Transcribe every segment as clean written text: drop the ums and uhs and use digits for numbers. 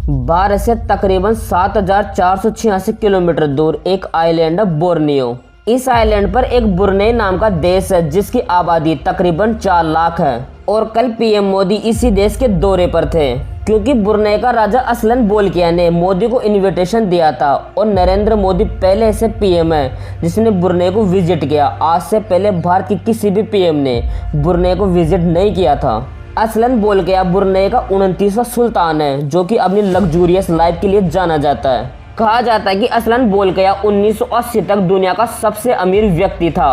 भारत से तकरीबन 7,486 किलोमीटर दूर एक आइलैंड है बोर्नियो। इस आइलैंड पर एक ब्रुनेई नाम का देश है जिसकी आबादी तकरीबन 4 लाख है। और कल पीएम मोदी इसी देश के दौरे पर थे क्योंकि ब्रुनेई का राजा असलन बोलकिया ने मोदी को इनविटेशन दिया था। और नरेंद्र मोदी पहले से पीएम है जिसने ब्रुनेई को विजिट किया। आज से पहले भारत की किसी भी पीएम ने ब्रुनेई को विजिट नहीं किया था। असलन बोलकिया ब्रुनेई का 29वां सुल्तान है जो कि अपनी लग्जूरियस लाइफ के लिए जाना जाता है। कहा जाता है कि असलन बोलकिया 1980 तक दुनिया का सबसे अमीर व्यक्ति था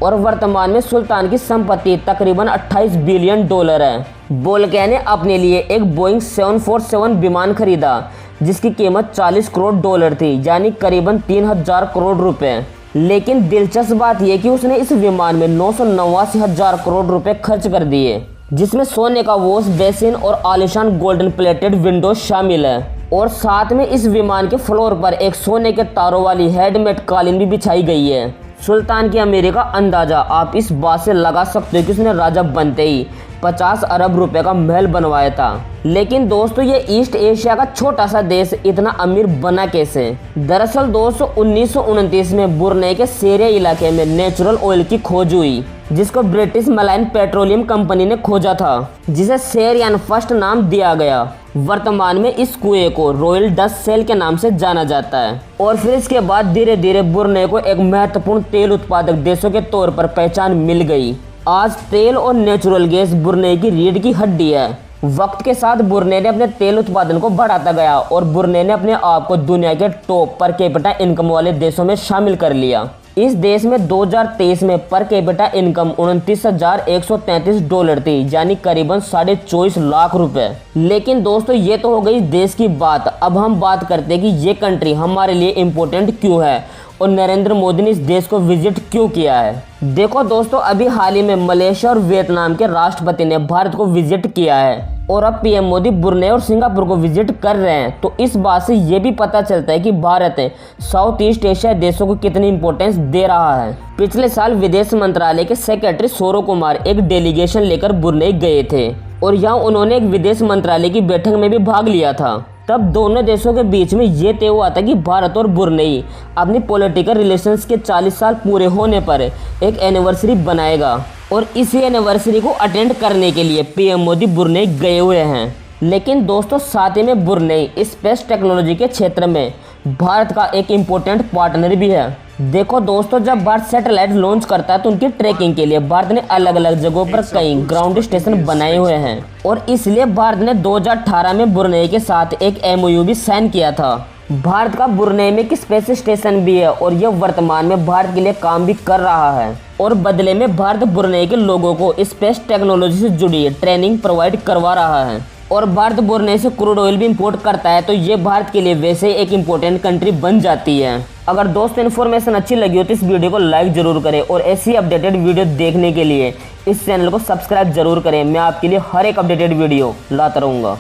और वर्तमान में सुल्तान की संपत्ति तकरीबन 28 बिलियन डॉलर है। बोलकिया ने अपने लिए एक बोइंग 747 विमान खरीदा जिसकी कीमत 40 करोड़ डॉलर थी, यानी करीबन 3000 करोड़ रुपए। लेकिन दिलचस्प बात यह कि उसने इस विमान में 989,000 करोड़ रुपए खर्च कर दिए, जिसमें सोने का वॉश बेसिन और आलिशान गोल्डन प्लेटेड विंडोज शामिल है। और साथ में इस विमान के फ्लोर पर एक सोने के तारों वाली हेडमेट कालीन भी बिछाई गई है। सुल्तान की अमीरी का अंदाजा आप इस बात से लगा सकते हो कि उसने राजा बनते ही 50 अरब रुपए का महल बनवाया था। लेकिन दोस्तों ये ईस्ट एशिया का छोटा सा देश इतना अमीर बना कैसे? दरअसल दोस्तों 1929 में ब्रुनेई के सेरिया इलाके में नेचुरल ऑयल की खोज हुई जिसको ब्रिटिश मलाइन पेट्रोलियम कंपनी ने खोजा था, जिसे सेरियन फर्स्ट नाम दिया गया। वर्तमान में इस कुएं को रॉयल डच सेल के नाम से जाना जाता है। और फिर इसके बाद धीरे धीरे ब्रुनेई को एक महत्वपूर्ण तेल उत्पादक देशों के तौर पर पहचान मिल गई। आज तेल और नेचुरल गैस ब्रुनेई की रीढ़ की हड्डी है। वक्त के साथ ब्रुनेई ने अपने तेल उत्पादन को बढ़ाता गया और ब्रुनेई ने अपने आप को दुनिया के टॉप पर कैपिटा इनकम वाले देशों में शामिल कर लिया। इस देश में 2023 में पर कैपिटा इनकम 29,133 डॉलर थी, यानी करीबन 24.5 लाख रुपए। लेकिन दोस्तों ये तो हो गई देश की बात। अब हम बात करते हैं कि ये कंट्री हमारे लिए इम्पोर्टेंट क्यों है और नरेंद्र मोदी ने इस देश को विजिट क्यों किया है। देखो दोस्तों, अभी हाल ही में मलेशिया और वियतनाम के राष्ट्रपति ने भारत को विजिट किया है और अब पीएम मोदी ब्रुनेई और सिंगापुर को विजिट कर रहे हैं। तो इस बात से ये भी पता चलता है कि भारत साउथ ईस्ट एशिया देशों को कितनी इंपॉर्टेंस दे रहा है। पिछले साल विदेश मंत्रालय के सेक्रेटरी सौरभ कुमार एक डेलीगेशन लेकर ब्रुनेई गए थे और यहाँ उन्होंने एक विदेश मंत्रालय की बैठक में भी भाग लिया था। तब दोनों देशों के बीच में ये तय हुआ था कि भारत और ब्रुनेई अपनी पॉलिटिकल रिलेशंस के 40 साल पूरे होने पर एक एनिवर्सरी बनाएगा। और इसी एनिवर्सरी को अटेंड करने के लिए पीएम मोदी ब्रुनेई गए हुए हैं। लेकिन दोस्तों साथ ही में ब्रुनेई स्पेस टेक्नोलॉजी के क्षेत्र में भारत का एक इम्पोर्टेंट पार्टनर भी है। देखो दोस्तों, जब भारत सैटेलाइट लॉन्च करता है तो उनकी ट्रैकिंग के लिए भारत ने अलग अलग जगहों पर कई ग्राउंड स्टेशन बनाए हुए हैं। और इसलिए भारत ने 2018 में ब्रुनेई के साथ एक एमओयू भी साइन किया था। भारत का ब्रुनेई में एक स्पेस स्टेशन भी है और यह वर्तमान में भारत के लिए काम भी कर रहा है। और बदले में भारत ब्रुनेई के लोगों को स्पेस टेक्नोलॉजी से जुड़ी ट्रेनिंग प्रोवाइड करवा रहा है। और भारत ब्रुनेई से क्रूड ऑयल भी इंपोर्ट करता है, तो ये भारत के लिए वैसे ही एक इम्पोर्टेंट कंट्री बन जाती है। अगर दोस्तों इन्फॉर्मेशन अच्छी लगी हो तो इस वीडियो को लाइक जरूर करें और ऐसी अपडेटेड वीडियो देखने के लिए इस चैनल को सब्सक्राइब जरूर करें। मैं आपके लिए हर एक अपडेटेड वीडियो लाता रहूँगा।